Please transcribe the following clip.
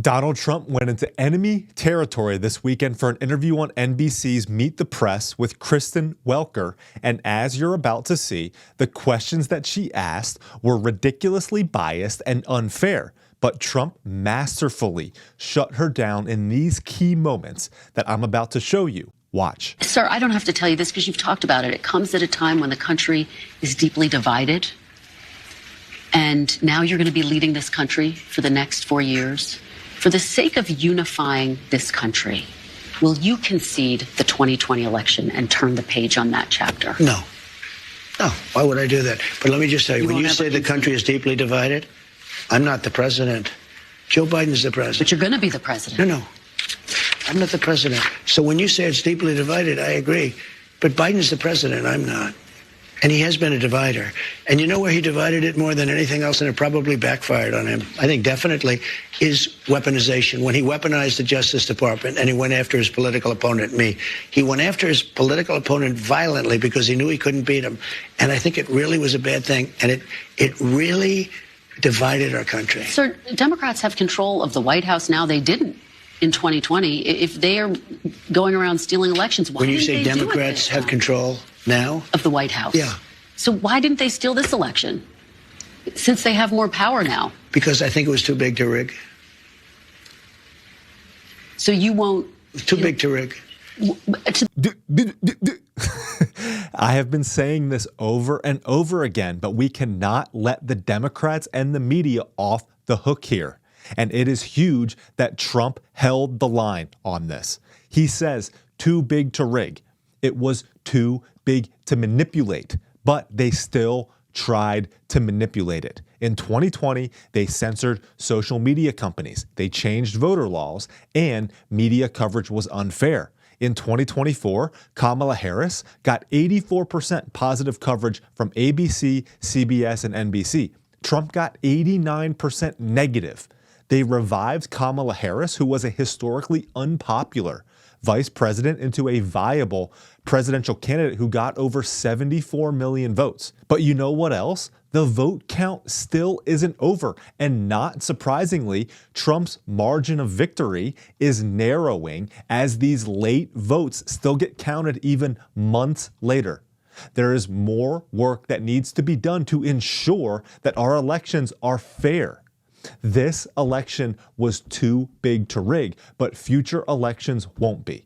Donald Trump went into enemy territory this weekend for an interview on NBC's Meet the Press with Kristen Welker. And as you're about to see, the questions that she asked were ridiculously biased and unfair. But Trump masterfully shut her down in these key moments that I'm about to show you. Watch. Sir, I don't have to tell you this because you've talked about it. It comes at a time when the country is deeply divided. And now you're going to be leading this country for the next 4 years. For the sake of unifying this country, will you concede the 2020 election and turn the page on that chapter? No. No. Why would I do that? But let me just tell you, when you say the country is deeply divided, I'm not the president. Joe Biden's the president. But you're going to be the president. No. I'm not the president. So when you say it's deeply divided, I agree. But Biden's the president. I'm not. And he has been a divider. And you know where he divided it more than anything else, and it probably backfired on him, I think definitely, is weaponization. When he weaponized the Justice Department and he went after his political opponent, me, he went after his political opponent violently because he knew he couldn't beat him. And I think it really was a bad thing. And it really divided our country. Sir, Democrats have control of the White House now. They didn't in 2020. If they are going around stealing elections, why when you didn't say they Democrats have control now of the White House? Yeah. So why didn't they steal this election? Since they have more power now. Because I think it was too big to rig. So you won't. Too big to rig. I have been saying this over and over again, but we cannot let the Democrats and the media off the hook here. And it is huge that Trump held the line on this. He says too big to rig. It was too big to manipulate, but they still tried to manipulate it. In 2020, they censored social media companies. They changed voter laws, and media coverage was unfair. In 2024, Kamala Harris got 84% positive coverage from ABC, CBS, and NBC. Trump got 89% negative. They revived Kamala Harris, who was a historically unpopular vice president, into a viable presidential candidate who got over 74 million votes. But you know what else? The vote count still isn't over. And not surprisingly, Trump's margin of victory is narrowing as these late votes still get counted even months later. There is more work that needs to be done to ensure that our elections are fair. This election was too big to rig, but future elections won't be.